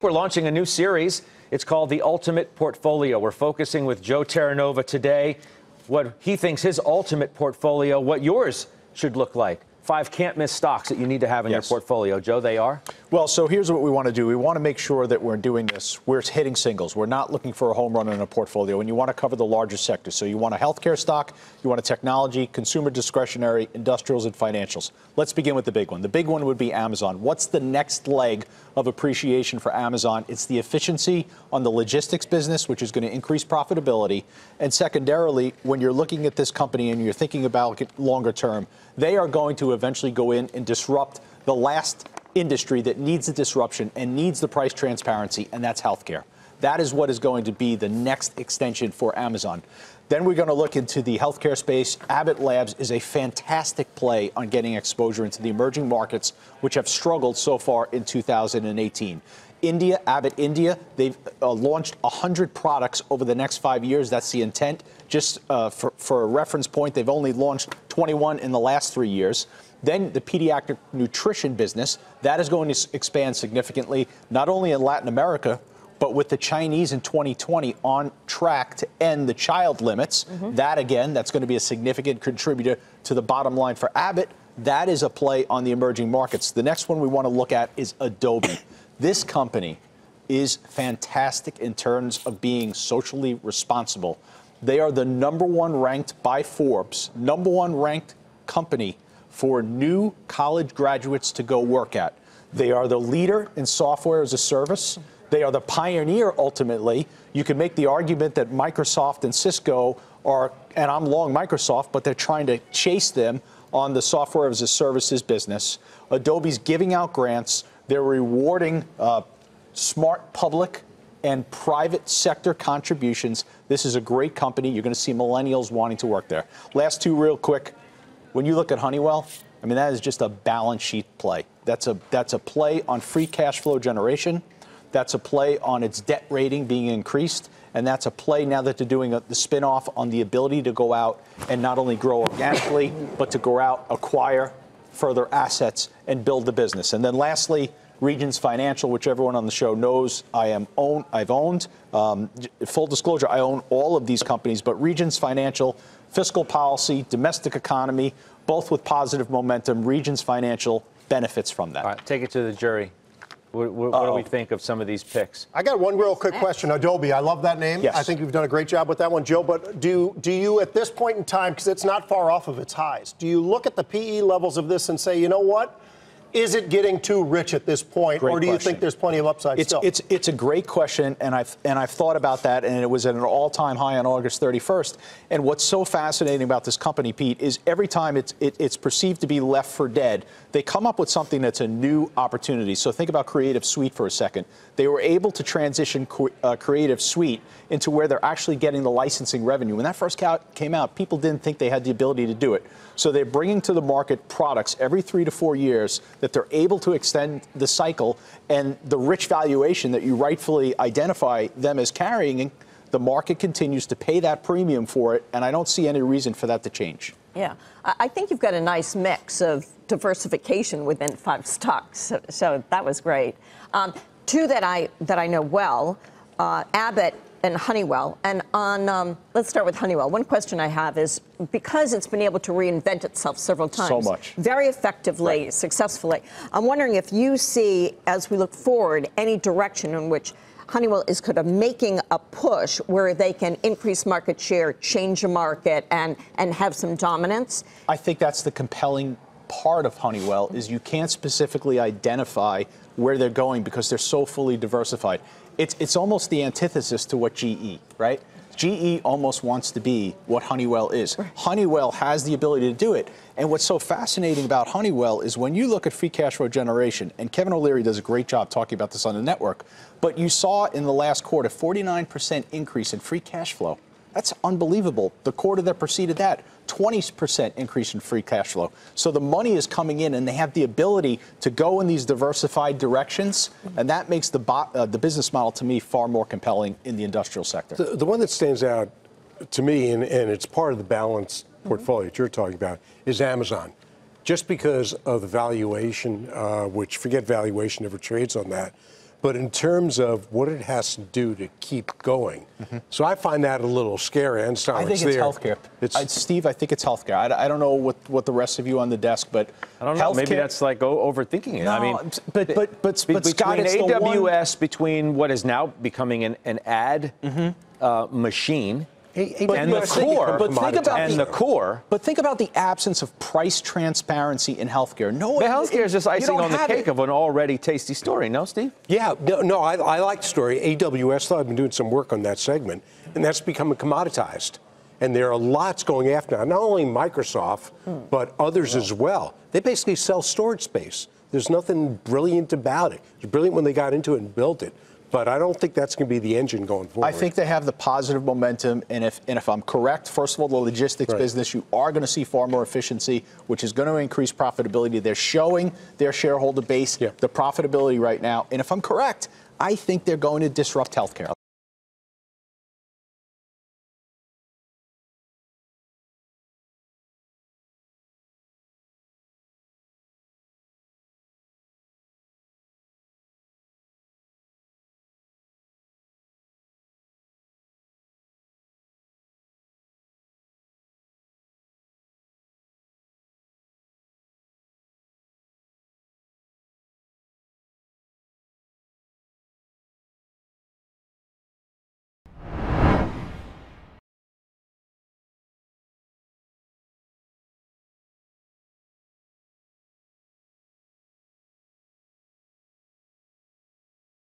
We're launching a new series. It's called The Ultimate Portfolio. We're focusing with Joe Terranova today, what he thinks his ultimate portfolio, what yours should look like. 5 can't-miss stocks that you need to have in your portfolio. Joe, they are? Well, so here's what we want to do. We want to make sure that we're doing this. We're hitting singles. We're not looking for a home run in a portfolio, and you want to cover the larger sectors. So you want a healthcare stock, you want a technology, consumer discretionary, industrials, and financials. Let's begin with the big one. The big one would be Amazon. What's the next leg of appreciation for Amazon? It's the efficiency on the logistics business, which is going to increase profitability. And secondarily, when you're looking at this company and you're thinking about it longer term, they are going to eventually go in and disrupt the last industry that needs the disruption and needs the price transparency, and that's healthcare. That is what is going to be the next extension for Amazon. Then we're going to look into the healthcare space. Abbott Labs is a fantastic play on getting exposure into the emerging markets, which have struggled so far in 2018. India, Abbott India, they've launched 100 products over the next 5 years. That's the intent. Just for a reference point, they've only launched 21 in the last 3 years. Then the pediatric nutrition business, that is going to expand significantly, not only in Latin America, but with the Chinese in 2020 on track to end the child limits. That, again, that's going to be a significant contributor to the bottom line for Abbott. That is a play on the emerging markets. The next one we want to look at is Adobe. This company is fantastic in terms of being socially responsible. They are the #1 ranked by Forbes, #1 ranked company for new college graduates to go work at. They are the leader in software as a service. They are the pioneer, ultimately. You can make the argument that Microsoft and Cisco are, and I'm long Microsoft, but they're trying to chase them on the software as a services business. Adobe's giving out grants. They're rewarding smart public and private sector contributions. This is a great company. You're going to see millennials wanting to work there. Last two real quick. When you look at Honeywell, I mean, that is just a balance sheet play. That's a play on free cash flow generation. That's a play on its debt rating being increased. And that's a play now that they're doing the spinoff on the ability to go out and not only grow organically, but to go out, acquire further assets and build the business. And then lastly, Regions Financial, which everyone on the show knows I've owned. Full disclosure, I own all of these companies, but Regions Financial, fiscal policy, domestic economy, both with positive momentum. Regions Financial benefits from that. All right, take it to the jury. What do we think of some of these picks? I got one real quick question. Adobe, I love that name. Yes. I think you've done a great job with that one, Joe. But do you, at this point in time, because it's not far off of its highs, do you look at the PE levels of this and say, you know what? Is it getting too rich at this point, or do you think there's plenty of upside still? It's a great question, and I've thought about that, and it was at an all-time high on August 31st. And what's so fascinating about this company, Pete, is every time it's perceived to be left for dead, they come up with something that's a new opportunity. So think about Creative Suite for a second. They were able to transition Creative Suite into where they're actually getting the licensing revenue. When that first came out, people didn't think they had the ability to do it. So they're bringing to the market products every 3 to 4 years that they're able to extend the cycle, and the rich valuation that you rightfully identify them as carrying, the market continues to pay that premium for it, and I don't see any reason for that to change. Yeah, I think you've got a nice mix of diversification within 5 stocks, so that was great. Two that I know well, Abbott and Honeywell. And on, let's start with Honeywell. One question I have is, because it's been able to reinvent itself several times, so much, very effectively, successfully, I'm wondering if you see, as we look forward, any direction in which Honeywell is kind of making a push where they can increase market share, change a market, and have some dominance? I think that's the compelling part of Honeywell, is you can't specifically identify where they're going because they're so fully diversified. It's almost the antithesis to what GE, right? GE almost wants to be what Honeywell is. Right. Honeywell has the ability to do it. And what's so fascinating about Honeywell is when you look at free cash flow generation, and Kevin O'Leary does a great job talking about this on the network, but you saw in the last quarter 49% increase in free cash flow. That's unbelievable. The quarter that preceded that, 20% increase in free cash flow. So the money is coming in, and they have the ability to go in these diversified directions, and that makes the business model, to me, far more compelling in the industrial sector. The one that stands out to me, and it's part of the balanced portfolio that you're talking about, is Amazon. Just because of the valuation, which, forget valuation, never trades on that, but in terms of what it has to do to keep going. So I find that a little scary. I understand I think it's healthcare. Steve, I think it's healthcare. I don't know what the rest of you on the desk, but I don't know. Maybe that's like overthinking it. No, I mean, but Scott, between AWS, between what is now becoming an ad machine. And the core, but think about the absence of price transparency in healthcare. The healthcare is just icing on the cake of an already tasty story, no, Steve? Yeah, no, I like the story. AWS, though, I've been doing some work on that segment, and that's becoming commoditized. And there are lots going after now, not only Microsoft, but others as well. They basically sell storage space. There's nothing brilliant about it. It's brilliant when they got into it and built it. But I don't think that's going to be the engine going forward. I think they have the positive momentum, and if I'm correct, first of all, the logistics business, you are going to see far more efficiency, which is going to increase profitability. They're showing their shareholder base the profitability right now, and if I'm correct, I think they're going to disrupt healthcare.